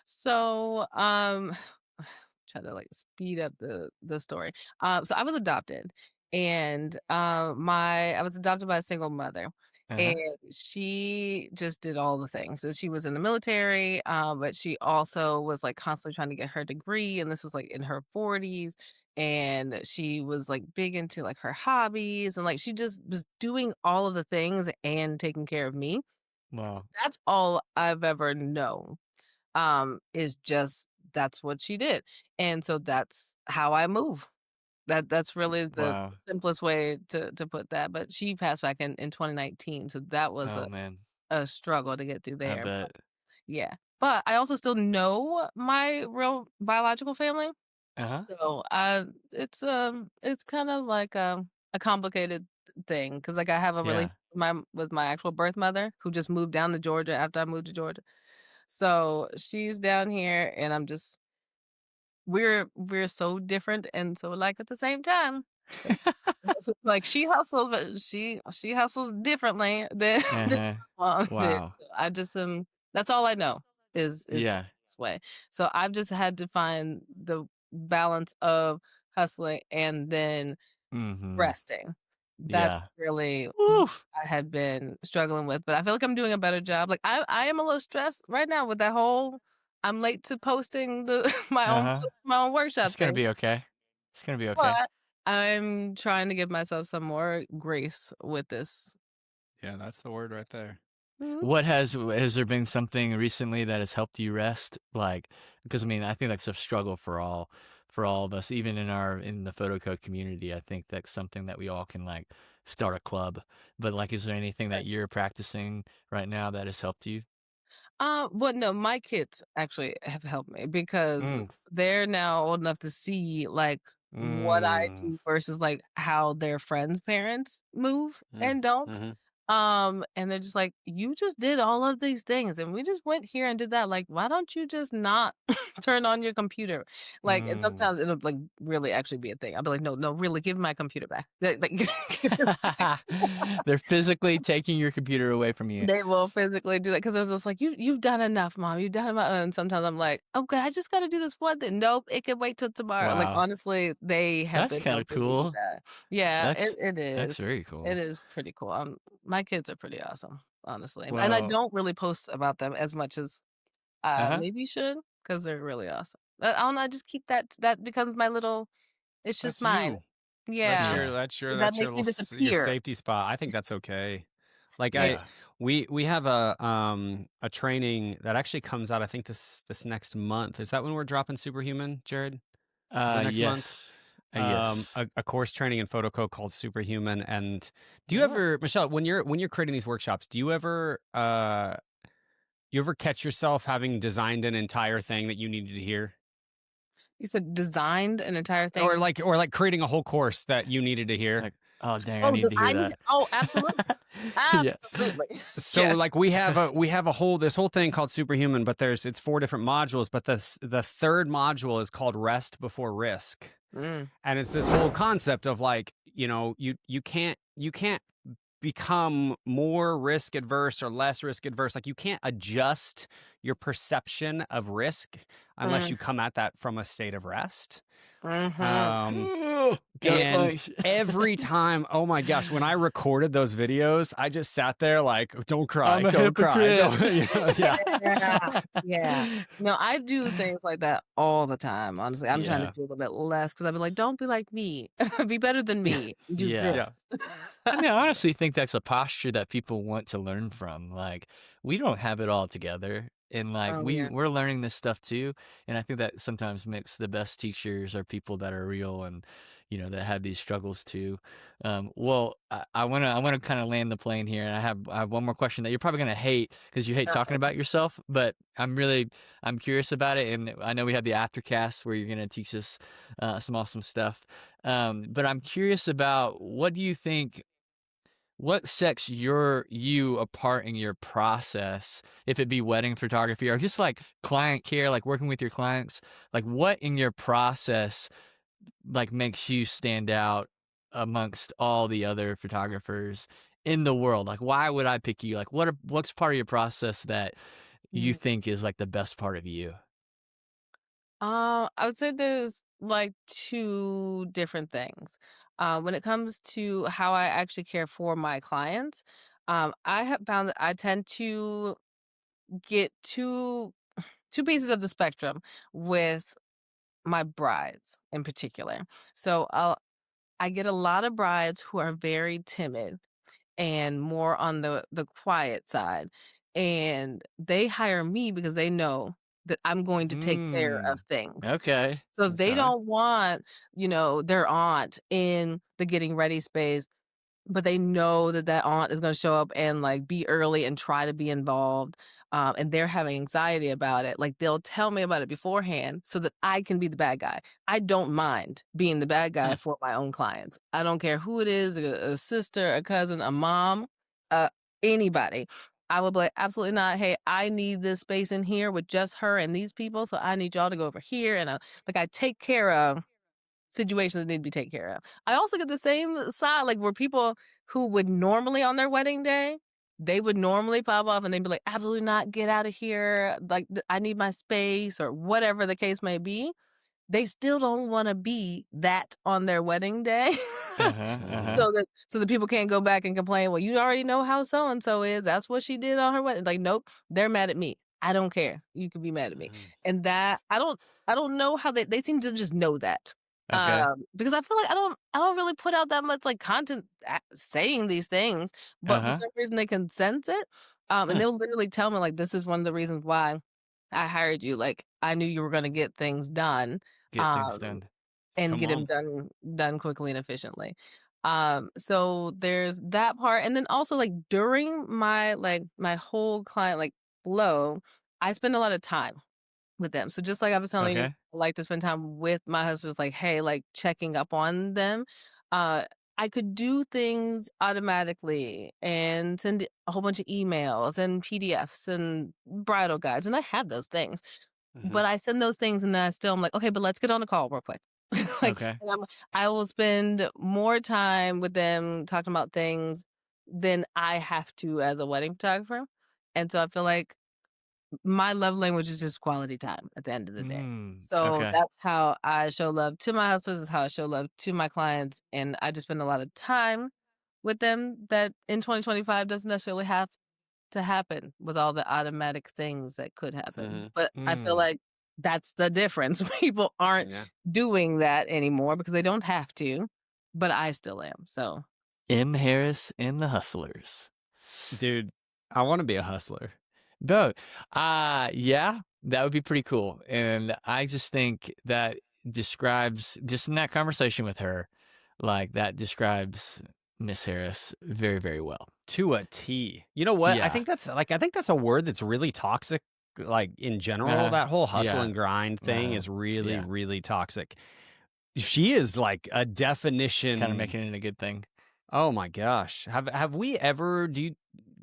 Speaker 3: So, try to like speed up the story. So I was adopted, and I was adopted by a single mother. And she just did all the things. So she was in the military, but she also was like constantly trying to get her degree, and this was like in her 40s. And she was like big into like her hobbies, and like she just was doing all of the things and taking care of me.
Speaker 1: Wow.
Speaker 3: So that's all I've ever known. Is just that's what she did. And so that's how I move. That's really the simplest way to put that. But she passed back in 2019. So that was a struggle to get through there.
Speaker 1: I bet.
Speaker 3: Yeah. But I also still know my real biological family. So it's kind of like a complicated thing, because like I have a relationship with my actual birth mother, who just moved down to Georgia after I moved to Georgia. So she's down here, and I'm just we're so different and so alike at the same time. So, like, she hustles, but she hustles differently than
Speaker 1: Uh-huh.
Speaker 3: my mom did.
Speaker 1: Wow.
Speaker 3: So I just that's all I know is to
Speaker 1: Yeah.
Speaker 3: this way. So I've just had to find the balance of hustling and then
Speaker 1: Mhm.
Speaker 3: resting. That's
Speaker 1: Yeah.
Speaker 3: really what
Speaker 1: Woo.
Speaker 3: I had been struggling with, but I feel like I'm doing a better job. Like, I am a little stressed right now with that whole I'm late to posting the
Speaker 1: Uh-huh.
Speaker 3: my own workshop
Speaker 1: It's gonna
Speaker 3: thing,
Speaker 1: be okay. It's gonna be okay.
Speaker 3: but I'm trying to give myself some more grace with this.
Speaker 4: Yeah, that's the word right there.
Speaker 3: Mhm.
Speaker 1: What has there been something recently that has helped you rest? Like, because I mean, I think that's a struggle for all of us, even in the PHOTOCO community. I think that's something that we all can like start a club. But like, is there anything that you're practicing right now that has helped you?
Speaker 3: Well, no, my kids actually have helped me because
Speaker 1: Mm.
Speaker 3: they're now old enough to see like what I
Speaker 1: Mm.
Speaker 3: do versus like how their friends' parents move
Speaker 4: Mm.
Speaker 3: and don't.
Speaker 4: Mhm.
Speaker 3: And they're just like, you just did all of these things and we just went here and did that. Like, why don't you just not turn on your computer? Like, and
Speaker 1: Mm.
Speaker 3: sometimes it'll like really actually be a thing. I'll be like, no, no, really, give me my computer back. Like,
Speaker 1: They're physically taking your computer away from you.
Speaker 3: they will physically do that because I was just like, You've done enough, mom. You've done enough." And sometimes I'm like, "Oh, good. I just got to do this one thing." Nope, it can wait till tomorrow. Like
Speaker 1: Wow.
Speaker 3: honestly, they have
Speaker 1: That's
Speaker 3: been
Speaker 1: kind of
Speaker 3: helping me with
Speaker 1: cool.
Speaker 3: that. Yeah,
Speaker 1: That's
Speaker 3: it
Speaker 1: that's
Speaker 3: is.
Speaker 1: very
Speaker 3: It
Speaker 1: cool.
Speaker 3: is pretty cool. My kids are pretty awesome, honestly, and I
Speaker 1: Well,
Speaker 3: don't really post about them as much as
Speaker 1: uh-huh.
Speaker 3: maybe should because they're really awesome. I don't know. I just keep that becomes my little. It's just
Speaker 4: That's
Speaker 3: mine.
Speaker 4: you.
Speaker 3: Yeah,
Speaker 1: Yeah.
Speaker 3: that
Speaker 4: That's your
Speaker 3: makes me
Speaker 4: little your
Speaker 3: disappear.
Speaker 4: safety spot. I think that's okay. Like
Speaker 3: Yeah.
Speaker 1: Yeah.
Speaker 4: we have a training that actually comes out I think this next month. Is that when we're dropping Superhuman, Jared? Is it next month?
Speaker 1: Yes. Yes.
Speaker 4: A course training in PHOTOCO called Superhuman. And do you
Speaker 3: Oh,
Speaker 4: ever, Michelle, when you're creating these workshops, do you ever catch yourself having designed an entire thing that you needed to hear?
Speaker 3: you said designed an entire
Speaker 4: Or
Speaker 3: thing.
Speaker 4: like creating a whole course that you needed to hear?
Speaker 1: Like, oh dang, I
Speaker 3: Oh,
Speaker 1: need to hear
Speaker 3: I need.
Speaker 1: that.
Speaker 3: Oh, absolutely.
Speaker 1: Yes.
Speaker 3: Absolutely.
Speaker 4: So
Speaker 3: Yeah.
Speaker 4: like we have a whole this whole thing called Superhuman, but it's 4 different modules, but the third module is called Rest Before Risk.
Speaker 3: Mm,
Speaker 4: And it's this whole concept of like, you can't become more risk adverse or less risk adverse. Like you can't adjust your perception of risk unless
Speaker 3: mm,
Speaker 4: you come at that from a state of rest.
Speaker 3: mhm.
Speaker 4: Um
Speaker 1: Gut
Speaker 4: And
Speaker 1: punch.
Speaker 4: every time, oh my gosh, when I recorded those videos, I just sat there like, don't cry,
Speaker 1: I'm a
Speaker 4: don't cry.
Speaker 1: hypocrite.
Speaker 4: Don't, yeah.
Speaker 3: Yeah, yeah. No, I do things like that all the time, honestly. I'm trying to
Speaker 1: Yeah.
Speaker 3: do a little bit less because 'cause I've been like, "Don't be like me. Be better than me. Do
Speaker 1: Yeah.
Speaker 4: Yeah.
Speaker 3: this."
Speaker 1: I mean, I honestly think that's a posture that people want to learn from. Like, we don't have it all together. And like
Speaker 3: Oh, yeah.
Speaker 1: we're learning this stuff too. And I think that sometimes makes the best teachers are people that are real and that have these struggles too. Well, I wanna kind of land the plane here, and I have one more question that you're probably gonna hate because you hate talking about yourself, but I'm curious about it, and I know we have the aftercast where you're gonna teach us some awesome stuff. But I'm curious about what sets you apart in your process, if it be wedding photography or just like client care, like working with your clients, like what in your process like makes you stand out amongst all the other photographers in the world? Like why would I pick you? Like what's part of your process that you
Speaker 3: Mm.
Speaker 1: think is like the best part of you?
Speaker 3: I would say there's like two different things. When it comes to how I actually care for my clients, I have found that I tend to get two pieces of the spectrum with my brides in particular. So I get a lot of brides who are very timid and more on the quiet side, and they hire me because they know that I'm going to take care
Speaker 1: Hmm.
Speaker 3: of things.
Speaker 1: Okay.
Speaker 3: So if they
Speaker 1: Okay.
Speaker 3: don't want, their aunt in the getting ready space, but they know that that aunt is gonna show up and, like, be early and try to be involved, and they're having anxiety about it, like, they'll tell me about it beforehand so that I can be the bad guy. I don't mind being the bad guy
Speaker 1: Huh.
Speaker 3: for my own clients. I don't care who it is, a sister, a cousin, a mom, uh, anybody. I would be like, absolutely not. Hey, I need this space in here with just her and these people, so I need y'all to go over here. And I take care of situations that need to be taken care of. I also get the same side, like where people who would normally on their wedding day, they would normally pop off and they'd be like, absolutely not, get out of here. Like, I need my space or whatever the case may be. They still don't want to be that on their wedding day. So that people can't go back and complain, well, you already know how so-and-so is. That's what she did on her wedding. Like, nope, they're mad at me. I don't care. You can be mad at me. And that I don't know how they seem to just know that.
Speaker 1: Okay.
Speaker 3: Because I feel like I don't really put out that much like content saying these things, but for some reason they can sense it. And they'll literally tell me like, this is one of the reasons why I hired you. Like, I knew you were going to get things done.
Speaker 1: Get things done.
Speaker 3: And get them done quickly and efficiently. So there's that part. And then also like during my whole client like flow, I spend a lot of time with them. So just like I was telling you, I like to spend time with my husband, like, hey, like checking up on them. I could do things automatically and send a whole bunch of emails and PDFs and bridal guides. And I have those things. But I send those things and then I'm like, okay, but let's get on a call real quick. Like, I will spend more time with them talking about things than I have to as a wedding photographer. And so I feel like my love language is just quality time at the end of the day. So that's how I show love to my husbands, is how I show love to my clients. And I just spend a lot of time with them that in 2025 doesn't necessarily have to happen with all the automatic things that could happen. But I feel like that's the difference. People aren't doing that anymore because they don't have to, but I still am. So
Speaker 1: M. Harris and the Hustlers.
Speaker 2: Dude, I want to be a hustler.
Speaker 1: No, yeah, that would be pretty cool. And I just think that describes, just in that conversation with her, like that describes Miss Harris very, very well.
Speaker 2: To a T. You know what? I think that's a word that's really toxic. Like in general, that whole hustle and grind thing is really, really toxic. She is like a definition.
Speaker 1: Kind of making it a good thing.
Speaker 2: Oh my gosh. Have we ever,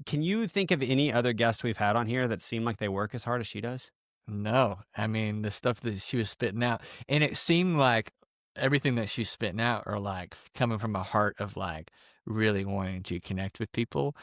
Speaker 2: can you think of any other guests we've had on here that seem like they work as hard as she does?
Speaker 1: No. I mean, the stuff that she was spitting out, and it seemed like everything that she's spitting out are like coming from a heart of like really wanting to connect with people.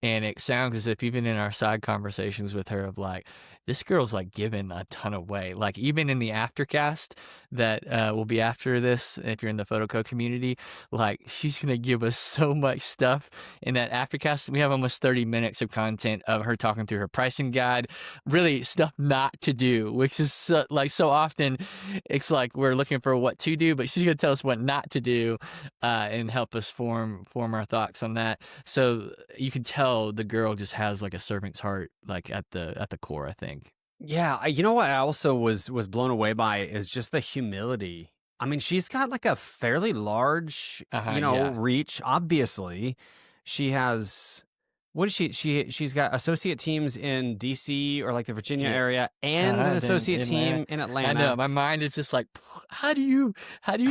Speaker 1: And it sounds as if even in our side conversations with her of like, this girl's like giving a ton away. Like even in the aftercast that will be after this, if you're in the PHOTOCO community, like she's going to give us so much stuff in that aftercast. We have almost 30 minutes of content of her talking through her pricing guide, really stuff not to do, which is so often it's like we're looking for what to do, but she's going to tell us what not to do and help us form our thoughts on that. So you can tell the girl just has like a servant's heart, like at the core, I think.
Speaker 2: Yeah, you know what I also was blown away by is just the humility. I mean, she's got like a fairly large, reach. Obviously, she has. What is she? She's got associate teams in DC or like the Virginia area, and an associate team in Atlanta.
Speaker 1: I know. My mind is just like, how do you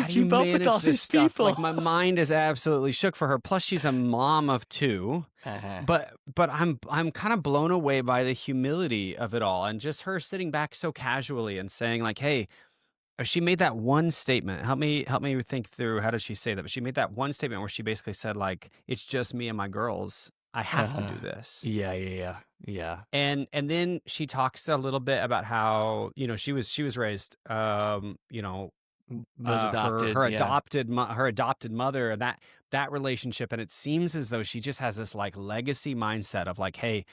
Speaker 1: keep up with all these
Speaker 2: stuff?
Speaker 1: people?
Speaker 2: Like my mind is absolutely shook for her. Plus, she's a mom of two. But I'm kind of blown away by the humility of it all, and just her sitting back so casually and saying like, "Hey." She made that one statement. Help me think through, how does she say that? But she made that one statement where she basically said like, "It's just me and my girls. I have to do this."
Speaker 1: Yeah.
Speaker 2: And then she talks a little bit about how, she was raised,
Speaker 1: was adopted,
Speaker 2: her adopted mother, and that relationship. And it seems as though she just has this like legacy mindset of like, hey,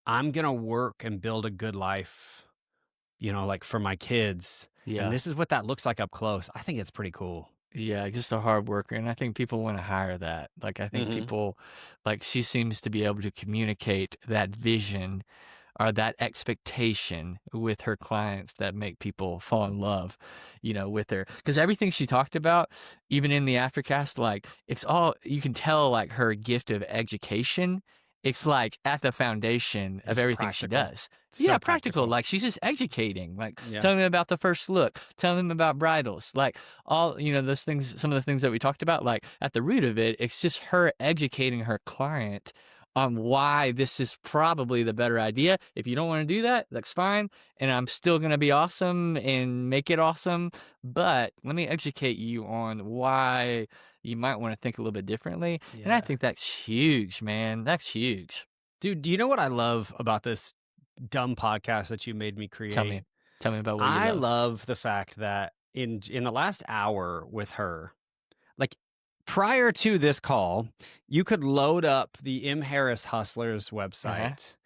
Speaker 2: I'm gonna work and build a good life, like for my kids. Yeah. And this is what that looks like up close. I think it's pretty cool.
Speaker 1: Yeah, just a hard worker. And I think people want to hire that. Like, I think people, like, she seems to be able to communicate that vision or that expectation with her clients that make people fall in love, with her. Because everything she talked about, even in the aftercast, like, it's all, you can tell, like, her gift of education. It's like at the foundation of everything she does. So practical. Like she's just educating, like telling them about the first look, telling them about bridals, like all, those things, some of the things that we talked about, like at the root of it, it's just her educating her client on why this is probably the better idea. If you don't want to do that, that's fine. And I'm still going to be awesome and make it awesome. But let me educate you on why you might want to think a little bit differently. Yeah. And I think that's huge, man. That's huge.
Speaker 2: Dude, do you know what I love about this dumb podcast that you made me create?
Speaker 1: Tell me about what you love.
Speaker 2: I love the fact that in the last hour with her, like prior to this call, you could load up the M. Harris Hustlers website,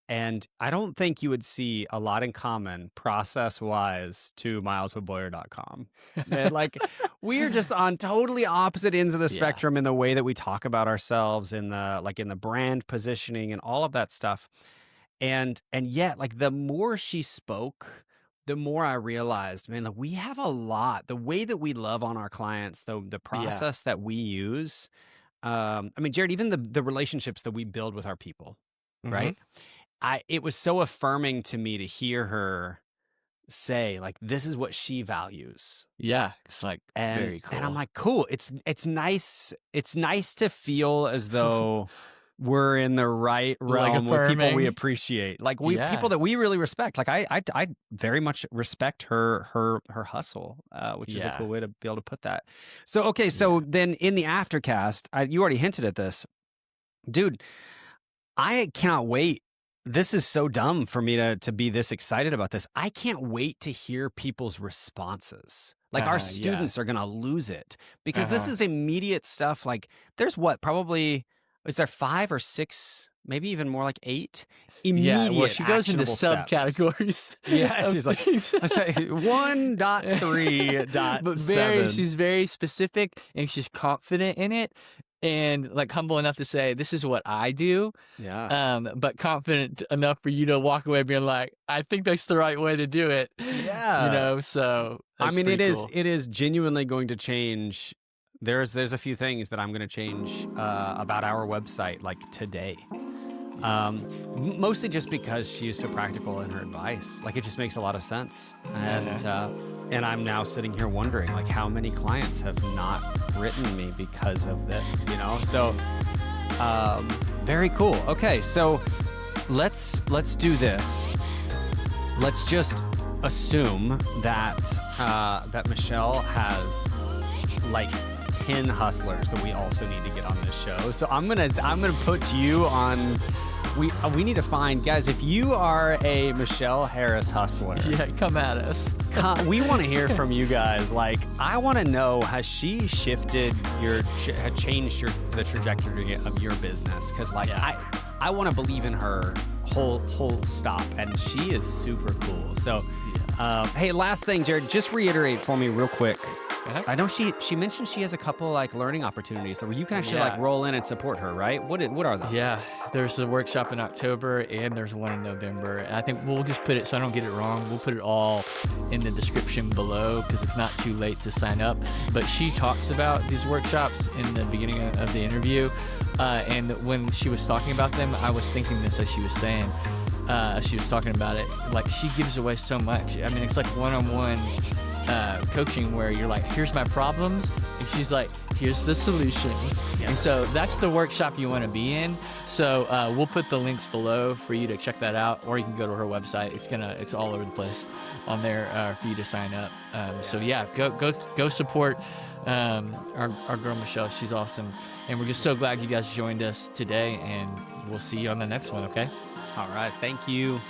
Speaker 2: and I don't think you would see a lot in common process-wise to mileswithboyer.com. And like, we're just on totally opposite ends of the spectrum in the way that we talk about ourselves, in the brand positioning and all of that stuff. And yet, like, the more she spoke, the more I realized, man, like, we have a lot. The way that we love on our clients, the process that we use. I mean, Jared, even the relationships that we build with our people, right? It was so affirming to me to hear her say, like, this is what she values.
Speaker 1: Yeah, it's like very cool.
Speaker 2: And I'm like, cool. It's nice. It's nice to feel as though we're in the right realm with people we appreciate, like people that we really respect. Like I very much respect her hustle, which is a cool way to be able to put that. So okay, so then in the aftercast, you already hinted at this, dude. I cannot wait. This is so dumb for me to be this excited about this. I can't wait to hear people's responses. Like our students are gonna lose it because this is immediate stuff. Like there's probably. Is there 5 or 6, maybe even more, like 8 immediate
Speaker 1: well, she goes into
Speaker 2: steps.
Speaker 1: Subcategories.
Speaker 2: Yeah, she's like, I say 1.3.7.
Speaker 1: But she's very specific and she's confident in it, and like humble enough to say, "This is what I do."
Speaker 2: Yeah.
Speaker 1: But confident enough for you to walk away being like, "I think that's the right way to do it."
Speaker 2: Yeah.
Speaker 1: You know. So
Speaker 2: I mean,
Speaker 1: it
Speaker 2: is genuinely going to change. There's a few things that I'm going to change about our website, like today. Mostly just because she is so practical in her advice. Like it just makes a lot of sense. And I'm now sitting here wondering, like, how many clients have not written me because of this, you know? So very cool. Okay, so let's do this. Let's just assume that that Michelle has like 10 hustlers that we also need to get on this show. So I'm gonna put you on. We need to find, guys, if you are a Michelle Harris hustler,
Speaker 1: come at us.
Speaker 2: We want to hear from you guys. Like, I want to know, has she shifted changed the trajectory of your business? Because like I want to believe in her whole stop, and she is super cool. So hey, last thing, Jared, just reiterate for me real quick. I know she mentioned she has a couple like learning opportunities where you can actually like roll in and support her, right? What are those?
Speaker 1: Yeah, there's a workshop in October and there's one in November. I think we'll just put it, so I don't get it wrong, we'll put it all in the description below because it's not too late to sign up. But she talks about these workshops in the beginning of the interview, and when she was talking about them, I was thinking this as she was saying. She was talking about it, like she gives away so much. I mean, it's like one-on-one coaching where you're like, here's my problems, and she's like, here's the solutions. And so that's the workshop you want to be in. So we'll put the links below for you to check that out, or you can go to her website. It's all over the place on there for you to sign up. So go support our girl Michelle. She's awesome, and we're just so glad you guys joined us today, and we'll see you on the next one. Okay.
Speaker 2: All right. Thank you.